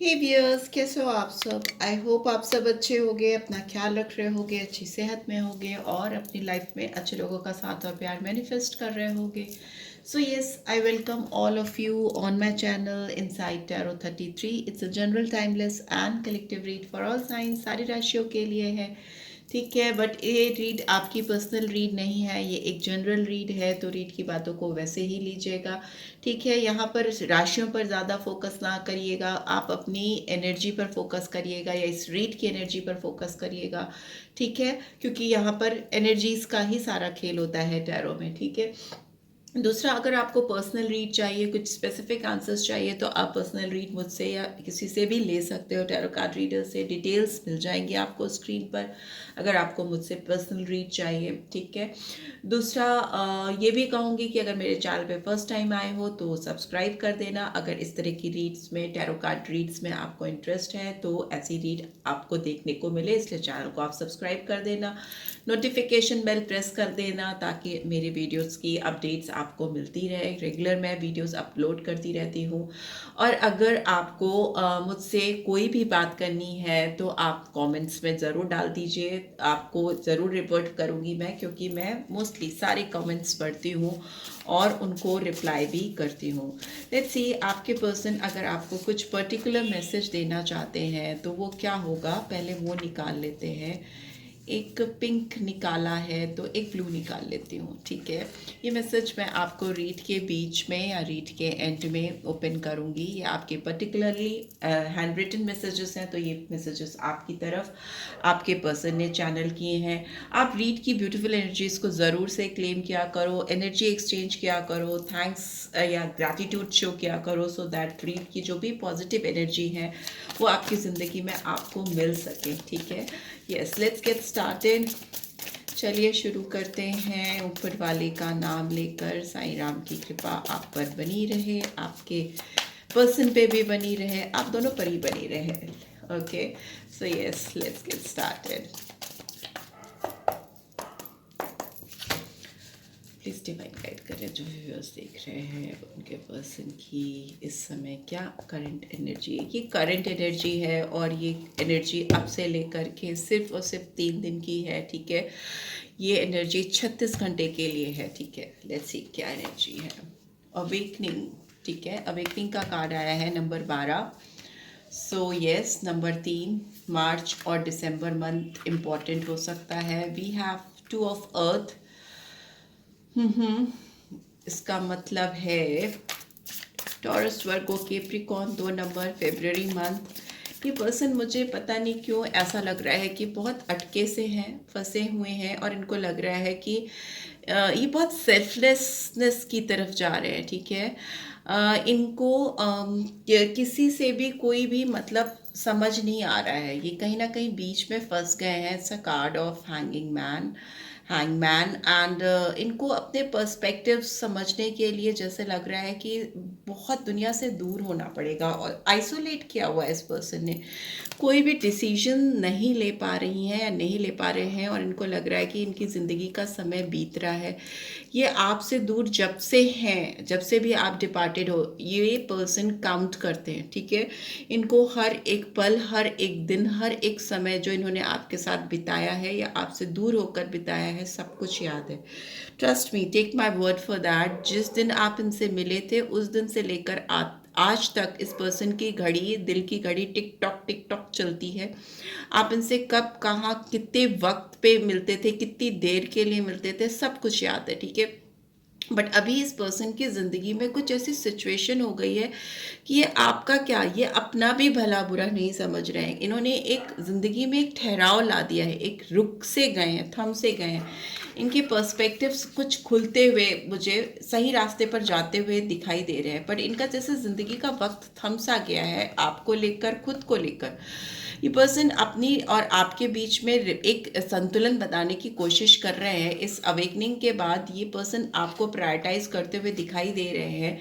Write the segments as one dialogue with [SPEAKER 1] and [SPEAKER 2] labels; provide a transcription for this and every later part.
[SPEAKER 1] हे viewers, कैसे हो आप सब। आई होप आप सब अच्छे होगे, अपना ख्याल रख रहे होगे, अच्छी सेहत में होगे और अपनी लाइफ में अच्छे लोगों का साथ और प्यार मैनिफेस्ट कर रहे होगे। So yes, I welcome all of you on my channel inside tarot 33। It's a general timeless and collective read for all science, सारी राशियों के लिए है। ठीक है, बट ये रीड आपकी पर्सनल रीड नहीं है, ये एक जनरल रीड है, तो रीड की बातों को वैसे ही लीजिएगा। ठीक है, यहाँ पर राशियों पर ज़्यादा फोकस ना करिएगा, आप अपनी एनर्जी पर फोकस करिएगा या इस रीड की एनर्जी पर फोकस करिएगा। ठीक है, क्योंकि यहाँ पर एनर्जीज का ही सारा खेल होता है टैरो में। ठीक है, दूसरा, अगर आपको पर्सनल रीड चाहिए, कुछ स्पेसिफिक आंसर्स चाहिए, तो आप पर्सनल रीड मुझसे या किसी से भी ले सकते हो। टैरो कार्ड रीडर से डिटेल्स मिल जाएंगी आपको स्क्रीन पर, अगर आपको मुझसे पर्सनल रीड चाहिए। ठीक है, दूसरा ये भी कहूँगी कि अगर मेरे चैनल पे फर्स्ट टाइम आए हो तो सब्सक्राइब कर देना। अगर इस तरह की रीड्स में, टैरो कार्ड रीड्स में आपको इंटरेस्ट है तो ऐसी रीड आपको देखने को मिले, इसलिए चैनल को आप सब्सक्राइब कर देना, नोटिफिकेशन बेल प्रेस कर देना, ताकि मेरे वीडियोस की अपडेट्स आपको मिलती रहे। रेगुलर मैं वीडियोस अपलोड करती रहती हूँ। और अगर आपको मुझसे कोई भी बात करनी है तो आप कमेंट्स में ज़रूर डाल दीजिए, आपको ज़रूर रिवर्ट करूँगी मैं, क्योंकि मैं मोस्टली सारे कमेंट्स पढ़ती हूँ और उनको रिप्लाई भी करती हूँ। लेट्स सी, आपके पर्सन अगर आपको कुछ पर्टिकुलर मैसेज देना चाहते हैं तो वो क्या होगा, पहले वो निकाल लेते हैं। एक पिंक निकाला है तो एक ब्लू निकाल लेती हूँ। ठीक है, ये मैसेज मैं आपको रीड के बीच में या रीड के एंड में ओपन करूँगी। ये आपके पर्टिकुलरली हैंड रिटन मैसेजेस हैं, तो ये मैसेजेस आपकी तरफ आपके पर्सन ने चैनल किए हैं। आप रीड की ब्यूटीफुल एनर्जीज को ज़रूर से क्लेम किया करो, एनर्जी एक्सचेंज किया करो, थैंक्स या ग्रैटिट्यूड शो किया करो, सो दैट रीड की जो भी पॉजिटिव एनर्जी है वो आपकी ज़िंदगी में आपको मिल सके। ठीक है, यस, लेट्स गेट स्टार्टेड। चलिए शुरू करते हैं। ऊपर वाले का नाम लेकर साईं राम की कृपा आप पर बनी रहे, आपके पर्सन पे भी बनी रहे, आप दोनों पर ही बनी रहे। Okay, so yes, let's get started. Please divine guide करें जो व्यूअर्स देख रहे हैं, उनके पर्सन की इस समय क्या करंट एनर्जी है। ये करंट एनर्जी है और ये एनर्जी अब से लेकर के सिर्फ और सिर्फ 3 दिन की है। ठीक है, ये एनर्जी 36 घंटे के लिए है। ठीक है, लेट्स सी क्या एनर्जी है। अवेकनिंग, ठीक है, अवेकनिंग का कार्ड आया है नंबर 12। सो यस, नंबर 3, मार्च और दिसंबर मंथ इम्पॉर्टेंट हो सकता है। We have 2 of earth. इसका मतलब है Taurus, Virgo, Capricorn 2 number, February month. ये पर्सन, मुझे पता नहीं क्यों ऐसा लग रहा है कि बहुत अटके से हैं, फंसे हुए हैं, और इनको लग रहा है कि ये बहुत सेल्फलेसनेस की तरफ जा रहे हैं। ठीक है, इनको किसी से भी कोई भी मतलब समझ नहीं आ रहा है, ये कहीं ना कहीं बीच में फंस गए हैं। It's a card of hangman and इनको अपने पर्सपेक्टिव समझने के लिए जैसे लग रहा है कि बहुत दुनिया से दूर होना पड़ेगा, और आइसोलेट किया हुआ है इस पर्सन ने। कोई भी डिसीजन नहीं ले पा रही हैं या नहीं ले पा रहे हैं, और इनको लग रहा है कि इनकी ज़िंदगी का समय बीत रहा है। ये आपसे दूर जब से हैं, जब से भी आप डिपार्टेड हो, ये पर्सन काउंट करते हैं। ठीक है, इनको हर एक पल, हर एक दिन, हर एक समय जो इन्होंने आपके साथ बिताया है या आपसे दूर होकर बिताया है, सब कुछ याद है। Trust me, take my word for that. जिस दिन आप इनसे मिले थे उस दिन से लेकर आज तक इस पर्सन की घड़ी, दिल की घड़ी टिक टॉक चलती है। आप इनसे कब, कहाँ, कितने वक्त पे मिलते थे, कितनी देर के लिए मिलते थे, सब कुछ याद है। ठीक है, बट अभी इस पर्सन की ज़िंदगी में कुछ ऐसी सिचुएशन हो गई है कि ये आपका क्या, ये अपना भी भला बुरा नहीं समझ रहे हैं। इन्होंने एक ज़िंदगी में एक ठहराव ला दिया है, एक रुक से गए हैं, थम से गए हैं। इनके पर्सपेक्टिव्स कुछ खुलते हुए मुझे सही रास्ते पर जाते हुए दिखाई दे रहे हैं, पर इनका जैसे ज़िंदगी का वक्त थम सा गया है, आपको लेकर, खुद को लेकर। ये पर्सन अपनी और आपके बीच में एक संतुलन बनाने की कोशिश कर रहे हैं। इस अवेकनिंग के बाद ये पर्सन आपको प्रायोरिटाइज करते हुए दिखाई दे रहे हैं,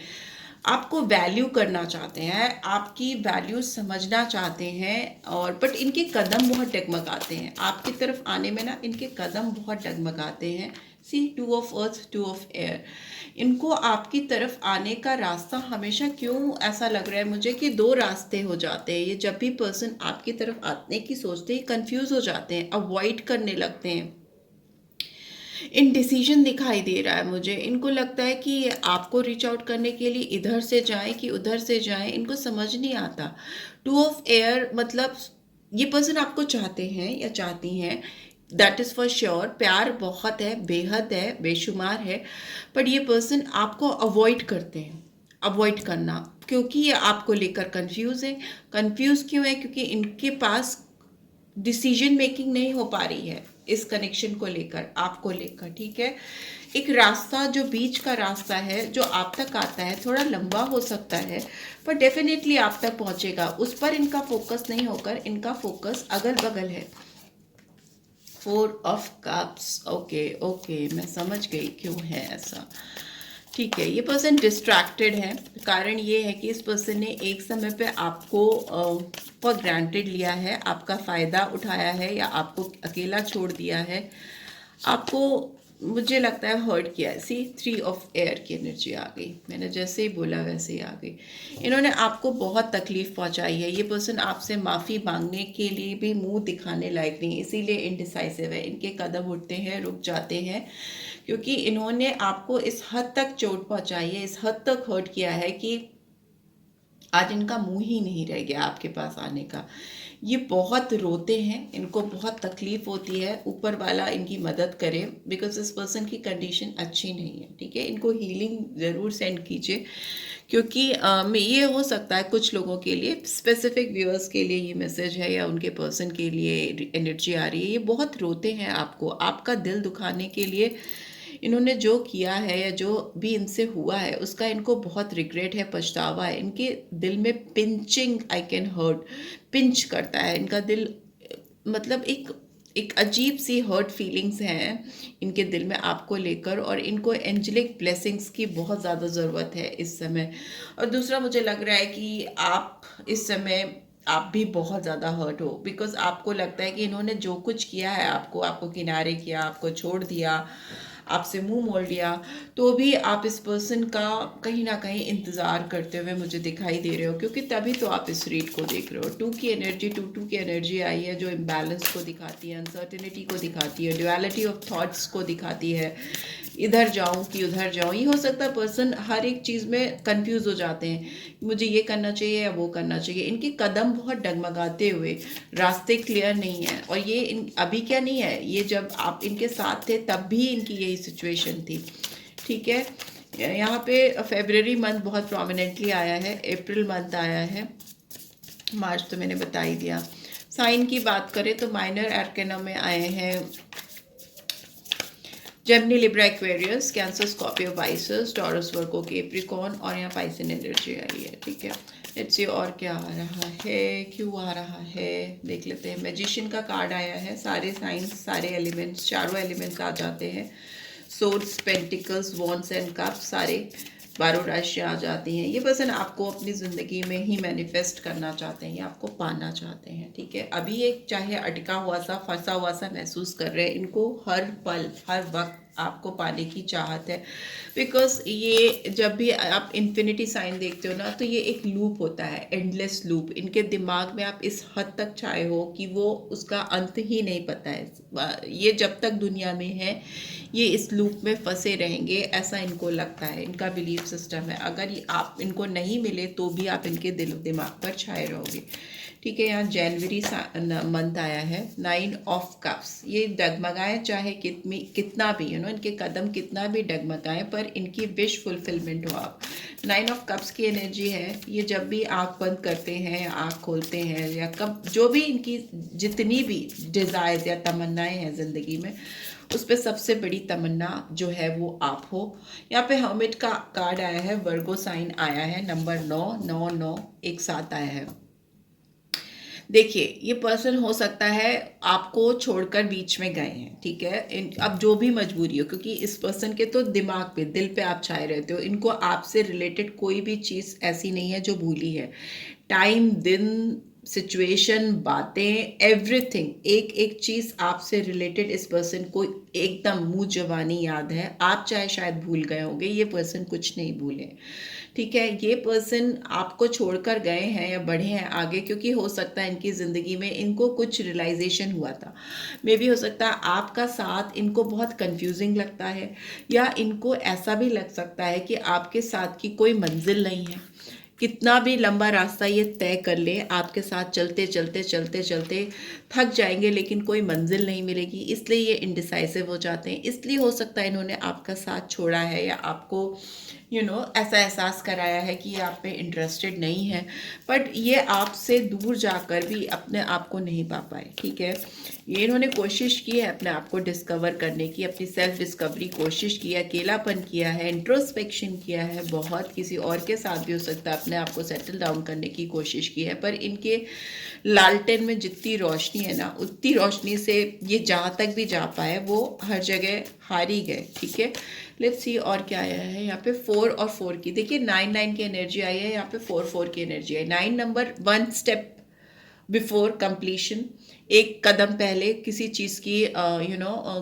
[SPEAKER 1] आपको वैल्यू करना चाहते हैं, आपकी वैल्यू समझना चाहते हैं। और बट इनके कदम बहुत डगमगाते हैं, आपकी तरफ आने में ना इनके कदम बहुत डगमगाते हैं। सी 2 ऑफ अर्थ 2 ऑफ एयर, इनको आपकी तरफ आने का रास्ता हमेशा क्यों ऐसा लग रहा है मुझे कि दो रास्ते हो जाते हैं। ये जब भी पर्सन आपकी तरफ आने की सोचते हैं कंफ्यूज हो जाते हैं, अवॉइड करने लगते हैं, इनडिसीजन दिखाई दे रहा है मुझे। इनको लगता है कि आपको रीच आउट करने के लिए इधर से जाएं कि उधर से जाएं, इनको समझ नहीं आता। 2 ऑफ एयर मतलब ये पर्सन आपको चाहते हैं या चाहती हैं, दैट इज़ फॉर श्योर। प्यार बहुत है, बेहद है, बेशुमार है, बट ये पर्सन आपको अवॉइड करते हैं। अवॉइड करना क्योंकि ये आपको लेकर कंफ्यूज है। कंफ्यूज क्यों है? क्योंकि इनके पास डिसीजन मेकिंग नहीं हो पा रही है इस कनेक्शन को लेकर, आपको लेकर। ठीक है, एक रास्ता जो बीच का रास्ता है जो आप तक आता है, थोड़ा लंबा हो सकता है पर डेफिनेटली आप तक पहुंचेगा। उस पर इनका फोकस नहीं होकर इनका फोकस अगल बगल है। 4 ऑफ कप्स, ओके ओके, मैं समझ गई क्यों है ऐसा। ठीक है, ये पर्सन डिस्ट्रैक्टेड है। कारण ये है कि इस पर्सन ने एक समय पे आपको फॉर ग्रांटेड लिया है, आपका फ़ायदा उठाया है या आपको अकेला छोड़ दिया है, आपको मुझे लगता है हर्ट किया है। सी 3 ऑफ एयर की एनर्जी आ गई, मैंने जैसे ही बोला वैसे ही आ गई। इन्होंने आपको बहुत तकलीफ़ पहुंचाई है। ये पर्सन आपसे माफ़ी मांगने के लिए भी मुंह दिखाने लायक नहीं, इसीलिए इनडिसाइसिव है। इनके कदम उठते हैं, रुक जाते हैं, क्योंकि इन्होंने आपको इस हद तक चोट पहुंचाई है, इस हद तक हर्ट किया है कि आज इनका मुंह ही नहीं रह गया आपके पास आने का। ये बहुत रोते हैं, इनको बहुत तकलीफ होती है। ऊपर वाला इनकी मदद करे, बिकॉज इस पर्सन की कंडीशन अच्छी नहीं है। ठीक है, इनको हीलिंग ज़रूर सेंड कीजिए, क्योंकि ये हो सकता है कुछ लोगों के लिए, स्पेसिफिक व्यूअर्स के लिए ये मैसेज है या उनके पर्सन के लिए एनर्जी आ रही है। ये बहुत रोते हैं आपको, आपका दिल दुखाने के लिए। इन्होंने जो किया है या जो भी इनसे हुआ है उसका इनको बहुत रिग्रेट है, पछतावा है। इनके दिल में pinching, I can hurt, pinch करता है इनका दिल। मतलब एक एक अजीब सी हर्ट फीलिंग्स हैं इनके दिल में आपको लेकर, और इनको एंजेलिक ब्लेसिंग्स की बहुत ज़्यादा ज़रूरत है इस समय। और दूसरा मुझे लग रहा है कि आप इस समय आप भी बहुत ज़्यादा हर्ट हो, बिकॉज आपको लगता है कि इन्होंने जो कुछ किया है आपको, आपको किनारे किया, आपको छोड़ दिया, आपसे मुंह मोड़ लिया, तो भी आप इस पर्सन का कहीं ना कहीं इंतज़ार करते हुए मुझे दिखाई दे रहे हो, क्योंकि तभी तो आप इस रीड को देख रहे हो। 2 की एनर्जी, 2 की एनर्जी आई है जो इम्बैलेंस को दिखाती है, अनसर्टेनिटी को दिखाती है, ड्युअलिटी ऑफ थॉट्स को दिखाती है। इधर जाऊं कि उधर जाऊं, ये हो सकता है पर्सन हर एक चीज़ में कंफ्यूज हो जाते हैं, मुझे ये करना चाहिए या वो करना चाहिए। इनके कदम बहुत डगमगाते हुए, रास्ते क्लियर नहीं है। और ये अभी क्या नहीं है, ये जब आप इनके साथ थे तब भी इनकी यही सिचुएशन थी। ठीक है, यहाँ पे फेब्रवरी मंथ बहुत प्रोमिनेंटली आया है, अप्रैल मंथ आया है, मार्च तो मैंने बता ही दिया। साइन की बात करें तो माइनर आर्कैना में आए हैं Gemini, Libra, Aquarius, Cancer, Scorpio, Pisces, Taurus, Virgo, Capricorn, और यहाँ पाइसन एनर्जी आई है। ठीक है, लेट्स सी और क्या आ रहा है, क्यों आ रहा है, देख लेते हैं। मैजिशियन का कार्ड आया है, सारे साइंस, सारे एलिमेंट्स, चारों एलिमेंट्स आ जाते हैं। Swords, pentacles, wands and cups, सारे 12 राशियाँ आ जाती हैं। ये पर्सन आपको अपनी ज़िंदगी में ही मैनिफेस्ट करना चाहते हैं या आपको पाना चाहते हैं। ठीक है, अभी एक चाहे अटका हुआ सा, फंसा हुआ सा महसूस कर रहे हैं, इनको हर पल हर वक्त आपको पाने की चाहत है। बिकॉज ये जब भी आप इन्फिनिटी साइन देखते हो ना, तो ये एक लूप होता है, एंडलेस लूप। इनके दिमाग में आप इस हद तक छाए हो कि वो उसका अंत ही नहीं पता है। ये जब तक दुनिया में है ये इस लूप में फंसे रहेंगे, ऐसा इनको लगता है, इनका बिलीफ सिस्टम है। अगर ये आप इनको नहीं मिले तो भी आप इनके दिल दिमाग पर छाए रहोगे। ठीक है, यहाँ जनवरी मंथ आया है, 9 ऑफ कप्स। ये डगमगाएं चाहे कितना भी इनके कदम कितना भी डगमगाएं, पर इनकी विश फुलफिलमेंट हो आप। 9 ऑफ कप्स की एनर्जी है, ये जब भी आँख बंद करते हैं, आँख खोलते हैं, या कब जो भी इनकी जितनी भी डिज़ायर्स या तमन्नाएं हैं ज़िंदगी में, उस पर सबसे बड़ी तमन्ना जो है वो आप हो। यहाँ पे हर्मिट का कार्ड आया है, वर्गो साइन आया है, नंबर 9, 9, 9 एक साथ आया है। देखिए, ये पर्सन हो सकता है आपको छोड़कर बीच में गए हैं। ठीक है, अब जो भी मजबूरी हो, क्योंकि इस पर्सन के तो दिमाग पे, दिल पे आप छाए रहते हो, इनको आपसे रिलेटेड कोई भी चीज़ ऐसी नहीं है जो भूली है। टाइम, दिन, सिचुएशन, बातें, एवरीथिंग, एक एक चीज़ आपसे रिलेटेड इस पर्सन को एकदम मुंह जबानी याद है। आप चाहे शायद भूल गए होंगे, ये पर्सन कुछ नहीं भूले। ठीक है, ये पर्सन आपको छोड़कर गए हैं या बढ़े हैं आगे, क्योंकि हो सकता है इनकी ज़िंदगी में इनको कुछ रियलाइजेशन हुआ था। मे भी हो सकता है आपका साथ इनको बहुत कंफ्यूजिंग लगता है, या इनको ऐसा भी लग सकता है कि आपके साथ की कोई मंजिल नहीं है। कितना भी लंबा रास्ता ये तय कर ले, आपके साथ चलते चलते चलते चलते थक जाएंगे, लेकिन कोई मंजिल नहीं मिलेगी, इसलिए ये इनडिसाइसिव हो जाते हैं। इसलिए हो सकता है इन्होंने आपका साथ छोड़ा है, या आपको ऐसा एहसास कराया है कि ये आप पे इंटरेस्टेड नहीं है। बट ये आपसे दूर जाकर भी अपने आप को नहीं पा पाए। ठीक है, ये इन्होंने कोशिश की है अपने आप को डिस्कवर करने की, अपनी सेल्फ डिस्कवरी कोशिश की है, अकेलापन किया है, इंट्रोस्पेक्शन किया है, बहुत किसी और के साथ भी हो सकता है अपने आप को सेटल डाउन करने की कोशिश की है। पर इनके लालटेन में जितनी रोशनी है ना, उतनी रोशनी से ये जहाँ तक भी जा पाए वो हर जगह हार ही गए। ठीक है, लेट्स सी और क्या आया है यहाँ पे। 4 और 4 की देखिए, 9 की एनर्जी आई है, यहाँ पे 4 की एनर्जी आई। 9 नंबर 1 स्टेप बिफोर कंप्लीशन, एक कदम पहले किसी चीज़ की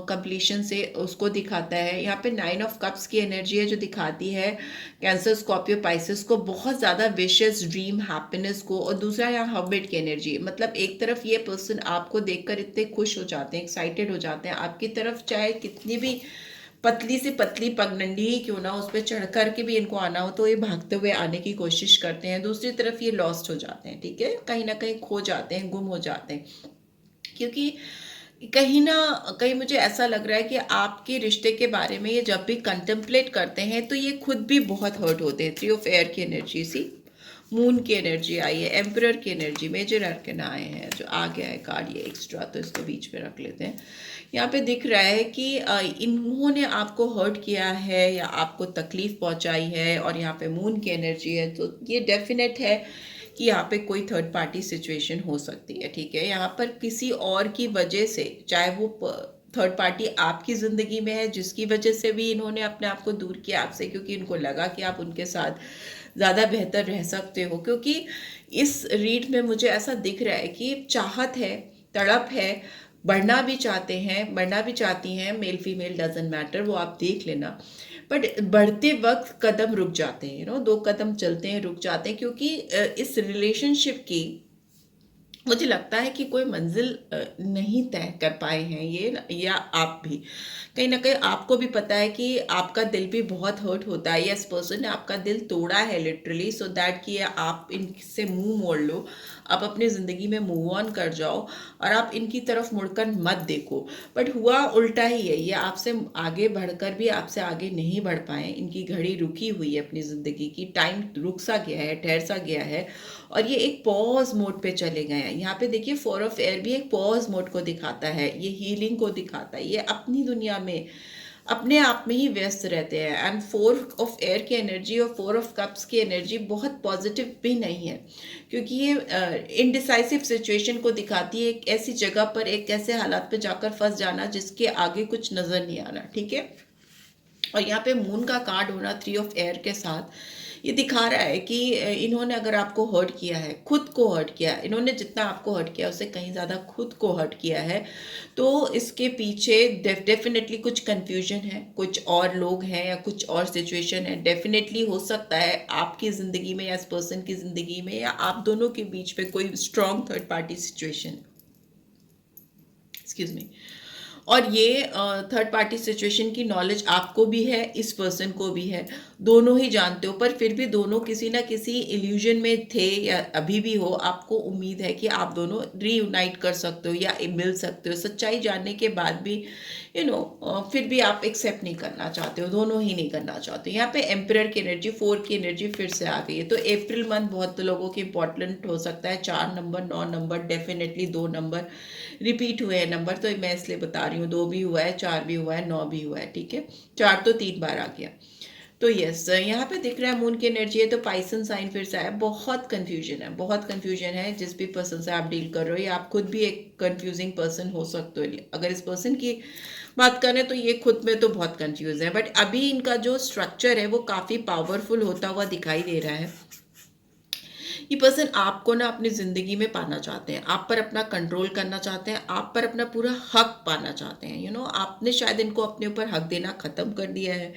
[SPEAKER 1] कंप्लीशन से उसको दिखाता है। यहाँ पे 9 ऑफ कप्स की एनर्जी है, जो दिखाती है कैंसर, स्कॉर्पियो, पाइसेस को बहुत ज़्यादा विशेस, ड्रीम, हैप्पीनेस को। और दूसरा यहाँ हर्बिट की एनर्जी, मतलब एक तरफ ये पर्सन आपको देखकर इतने खुश हो जाते हैं, एक्साइटेड हो जाते हैं आपकी तरफ, चाहे कितनी भी पतली से पतली पगडंडी ही क्यों ना उस पर चढ़ कर के भी इनको आना हो, तो ये भागते हुए आने की कोशिश करते हैं। दूसरी तरफ ये लॉस्ट हो जाते हैं। ठीक है, कहीं ना कहीं खो जाते हैं, गुम हो जाते हैं, क्योंकि कहीं ना कहीं मुझे ऐसा लग रहा है कि आपके रिश्ते के बारे में ये जब भी कंटेम्पलेट करते हैं तो ये खुद भी बहुत हर्ट होते हैं। 3 ऑफ एयर की एनर्जी, सी मून की एनर्जी आई है, एम्परर की एनर्जी, मेजर आर्कन आए हैं, जो आ गया है कार्ड ये एक्स्ट्रा, तो इसको बीच में रख लेते हैं। यहाँ पे दिख रहा है कि इन्होंने आपको हर्ट किया है या आपको तकलीफ पहुंचाई है, और यहाँ पे मून की एनर्जी है, तो ये डेफिनेट है कि यहाँ पे कोई थर्ड पार्टी सिचुएशन हो सकती है। ठीक है, यहाँ पर किसी और की वजह से, चाहे वो थर्ड पार्टी आपकी ज़िंदगी में है जिसकी वजह से भी इन्होंने अपने आप को दूर किया आपसे, क्योंकि इनको लगा कि आप उनके साथ ज़्यादा बेहतर रह सकते हो। क्योंकि इस रीड में मुझे ऐसा दिख रहा है कि चाहत है, तड़प है, बढ़ना भी चाहते हैं, बढ़ना भी चाहती हैं, मेल फीमेल डजेंट मैटर, वो आप देख लेना। बट बढ़ते वक्त कदम रुक जाते हैं, 2 कदम चलते हैं, रुक जाते हैं, क्योंकि इस रिलेशनशिप की मुझे लगता है कि कोई मंजिल नहीं तय कर पाए हैं ये, या आप भी कहीं ना कहीं आपको भी पता है कि आपका दिल भी बहुत हर्ट होता है, या इस पर्सन ने आपका दिल तोड़ा है लिटरली, सो दैट कि आप इनसे मुंह मोड़ लो, आप अपनी ज़िंदगी में मूव ऑन कर जाओ और आप इनकी तरफ मुड़कर मत देखो। बट हुआ उल्टा ही है, ये आपसे आगे बढ़कर भी आपसे आगे नहीं बढ़ पाए, इनकी घड़ी रुकी हुई है, अपनी ज़िंदगी की टाइम रुक सा गया है, ठहर सा गया है, और ये एक पॉज मोड पे चले गए हैं। यहाँ पे देखिए 4 ऑफ एयर भी एक पॉज मोड को दिखाता है, ये हीलिंग को दिखाता है, ये अपनी दुनिया में अपने आप में ही व्यस्त रहते हैं। एंड 4 ऑफ एयर की एनर्जी और 4 ऑफ कप्स की एनर्जी बहुत पॉजिटिव भी नहीं है, क्योंकि ये इनडिसाइसिव सिचुएशन को दिखाती है, एक ऐसी जगह पर, एक ऐसे हालात पे जाकर फंस जाना जिसके आगे कुछ नज़र नहीं आ रहा। ठीक है, और यहाँ पे मून का कार्ड होना 3 ऑफ एयर के साथ ये दिखा रहा है कि इन्होंने अगर आपको हर्ट किया है, खुद को हर्ट किया है, इन्होंने जितना आपको हर्ट किया उससे कहीं ज़्यादा खुद को हर्ट किया है, तो इसके पीछे डेफिनेटली कुछ कंफ्यूजन है, कुछ और लोग हैं या कुछ और सिचुएशन है। डेफिनेटली हो सकता है आपकी ज़िंदगी में या इस पर्सन की ज़िंदगी में या आप दोनों के बीच में कोई strong third party situation, excuse me, और ये थर्ड पार्टी सिचुएशन की नॉलेज आपको भी है, इस पर्सन को भी है, दोनों ही जानते हो, पर फिर भी दोनों किसी ना किसी इल्यूजन में थे या अभी भी हो। आपको उम्मीद है कि आप दोनों रीयूनाइट कर सकते हो या मिल सकते हो, सच्चाई जानने के बाद भी फिर भी आप एक्सेप्ट नहीं करना चाहते हो, दोनों ही नहीं करना चाहते। यहाँ पे एम्परर की एनर्जी, 4 की एनर्जी फिर से आ गई है, तो अप्रैल मंथ बहुत लोगों की इंपॉर्टेंट हो सकता है। 4 number, 9 number, definitely 2 number repeat हुए हैं नंबर, तो मैं इसलिए बता रही हूँ, 2 भी हुआ है, 4 भी हुआ है, 9 भी हुआ है। ठीक है, 4 तो 3 बार आ गया। तो यस, यहाँ पे दिख रहा है मून की एनर्जी है, तो पाइसन साइन फिर से आया। बहुत कंफ्यूजन है, बहुत कंफ्यूजन है जिस भी पर्सन से आप डील कर रहे हो, या आप खुद भी एक कंफ्यूजिंग पर्सन हो सकते हो। अगर इस पर्सन की बात करें तो ये खुद में तो बहुत कंफ्यूज है, बट अभी इनका जो स्ट्रक्चर है वो काफ़ी पावरफुल होता हुआ दिखाई दे रहा है। ये पर्सन आपको ना अपनी ज़िंदगी में पाना चाहते हैं, आप पर अपना कंट्रोल करना चाहते हैं, आप पर अपना पूरा हक पाना चाहते हैं। आपने शायद इनको अपने ऊपर हक देना ख़त्म कर दिया है,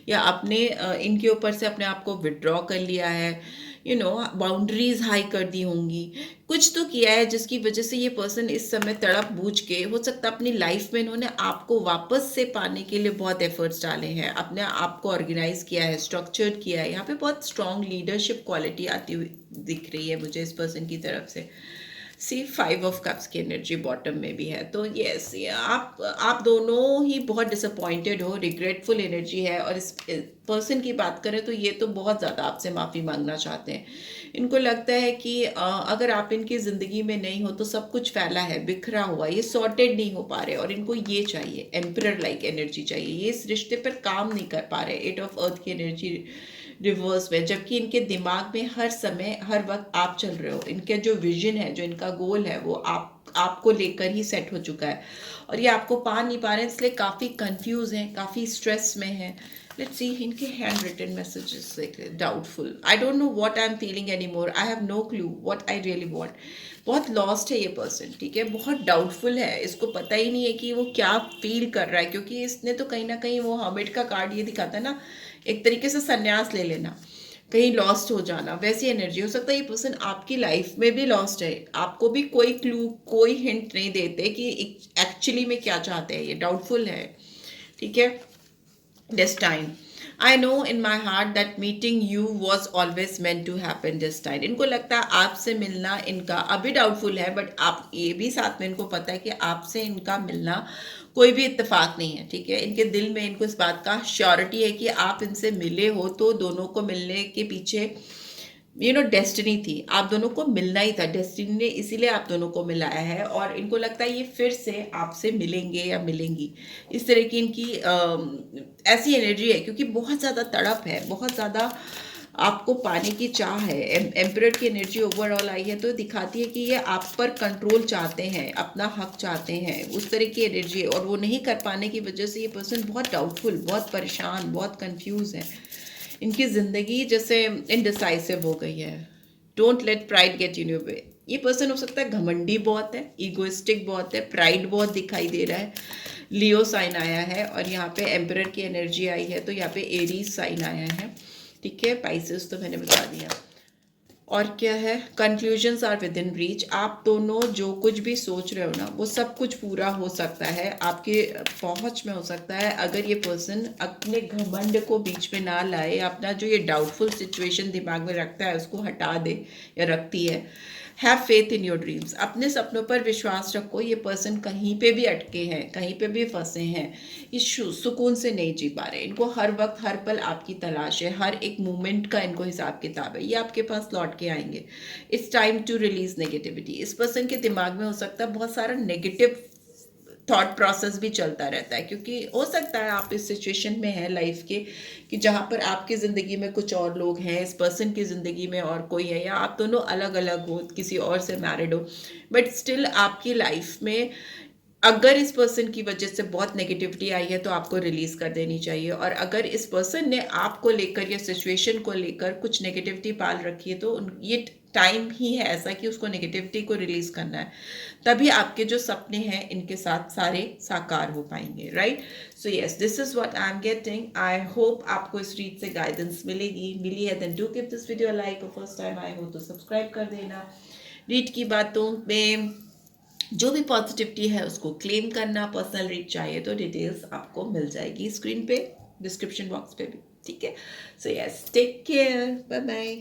[SPEAKER 1] या आपने इनके ऊपर से अपने आप को विड्रॉ कर लिया है, बाउंड्रीज हाई कर दी होंगी। कुछ तो किया है जिसकी वजह से ये पर्सन इस समय तड़प बूझ के, हो सकता है अपनी लाइफ में इन्होंने आपको वापस से पाने के लिए बहुत एफर्ट्स डाले हैं, अपने आप को ऑर्गेनाइज किया है, स्ट्रक्चर्ड किया है। यहाँ पे बहुत स्ट्रॉन्ग लीडरशिप क्वालिटी आती हुई दिख रही है मुझे इस पर्सन की तरफ से। सी 5 ऑफ कप्स की एनर्जी बॉटम में भी है, तो यस, आप दोनों ही बहुत डिसअपॉइंटेड हो, रिग्रेटफुल एनर्जी है। और इस पर्सन की बात करें तो ये तो बहुत ज़्यादा आपसे माफ़ी मांगना चाहते हैं। इनको लगता है कि अगर आप इनकी ज़िंदगी में नहीं हो तो सब कुछ फैला है, बिखरा हुआ, ये सॉर्टेड नहीं हो पा रहे, और इनको ये चाहिए, एम्परर लाइक एनर्जी चाहिए। ये इस रिश्ते पर काम नहीं कर पा रहे, 8 ऑफ अर्थ की एनर्जी रिवर्स में, जबकि इनके दिमाग में हर समय हर वक्त आप चल रहे हो। इनके जो विजन है, जो इनका गोल है, वो आपको लेकर ही सेट हो चुका है, और ये आपको पा नहीं पा रहे हैं, इसलिए काफ़ी कंफ्यूज हैं, काफ़ी स्ट्रेस में हैं। लेट्स सी इनके हैंड रिटन मैसेजेस देख ले। Doubtful, I don't know what I am feeling any more, I have no clue what I really want. बहुत लॉस्ट है ये पर्सन, ठीक है, बहुत डाउटफुल है, इसको पता ही नहीं है कि वो क्या फील कर रहा है, क्योंकि इसने तो कहीं ना कहीं वो हर्मिट का कार्ड ये दिखाता है ना, एक तरीके से संन्यास ले लेना, कहीं लॉस्ट हो जाना, वैसी एनर्जी। हो सकता है ये पर्सन आपकी लाइफ में भी लॉस्ट है, आपको भी कोई क्लू, कोई हिंट नहीं देते कि एक्चुअली में क्या चाहते हैं। ये डाउटफुल है, ठीक है। Destine, I know in my heart that meeting you was always meant to happen. Destine, इनको लगता है आपसे मिलना इनका अभी डाउटफुल है, बट आप ये भी साथ में इनको पता है कि आपसे इनका मिलना कोई भी इत्तेफाक नहीं है, ठीक है। इनके दिल में इनको इस बात का श्योरिटी है कि आप इनसे मिले हो तो दोनों को मिलने के पीछे डेस्टिनी थी, आप दोनों को मिलना ही था, डेस्टिनी ने इसीलिए आप दोनों को मिलाया है। और इनको लगता है ये फिर से आपसे मिलेंगे या मिलेंगी, इस तरह की इनकी ऐसी एनर्जी है, क्योंकि बहुत ज़्यादा तड़प है, बहुत ज़्यादा आपको पाने की चाह है। एम्परर की एनर्जी ओवरऑल आई है तो दिखाती है कि ये आप पर कंट्रोल चाहते हैं, अपना हक चाहते हैं, उस तरह की एनर्जी है। और वो नहीं कर पाने की वजह से ये पर्सन बहुत डाउटफुल, बहुत परेशान, बहुत कंफ्यूज है। इनकी ज़िंदगी जैसे इनडिसाइसिव हो गई है। Don't let pride get in your way. ये पर्सन हो सकता है घमंडी बहुत है, ईगोइस्टिक बहुत है, प्राइड बहुत दिखाई दे रहा है। लियो साइन आया है, और यहाँ पे एम्परर की एनर्जी आई है, तो यहाँ पे एरीज साइन आया है, ठीक है। पाइसेस तो मैंने बता दिया। और क्या है, conclusions are within reach. आप दोनों जो कुछ भी सोच रहे हो ना, वो सब कुछ पूरा हो सकता है, आपके पहुंच में हो सकता है, अगर ये पर्सन अपने घमंड को बीच में ना लाए, अपना जो ये डाउटफुल सिचुएशन दिमाग में रखता है उसको हटा दे, या रखती है। Have faith in your dreams, अपने सपनों पर विश्वास रखो। ये पर्सन कहीं पे भी अटके हैं, कहीं पे भी फंसे हैं, ये सुकून से नहीं जी पा रहे, इनको हर वक्त हर पल आपकी तलाश है, हर एक मोमेंट का इनको हिसाब किताब है। ये आपके पास लौट के आएंगे। It's time to release negativity. इस पर्सन के दिमाग में हो सकता है बहुत सारा नेगेटिव थॉट प्रोसेस भी चलता रहता है, क्योंकि हो सकता है आप इस सिचुएशन में हैं लाइफ के कि जहाँ पर आपकी ज़िंदगी में कुछ और लोग हैं, इस पर्सन की ज़िंदगी में और कोई है, या आप दोनों अलग अलग हो, किसी और से मैरिड हो, बट स्टिल आपकी लाइफ में अगर इस पर्सन की वजह से बहुत नेगेटिविटी आई है तो आपको रिलीज कर देनी चाहिए। और अगर इस पर्सन ने आपको लेकर या सिचुएशन को लेकर कुछ नेगेटिविटी पाल रखी है तो ये टाइम ही है ऐसा कि उसको नेगेटिविटी को रिलीज करना है, तभी आपके जो सपने हैं इनके साथ सारे साकार हो पाएंगे, right. So yes, this is what I am getting. I hope आपको इस रीड से गाइडेंस मिली है, then do give this video like. First time आए हो तो सब्सक्राइब कर देना। रीड की बातों में जो भी पॉजिटिविटी है उसको क्लेम करना। पर्सनल रीड चाहिए तो डिटेल्स आपको मिल जाएगी स्क्रीन पे, डिस्क्रिप्शन बॉक्स पे भी, ठीक है। So yes, take care, bye bye.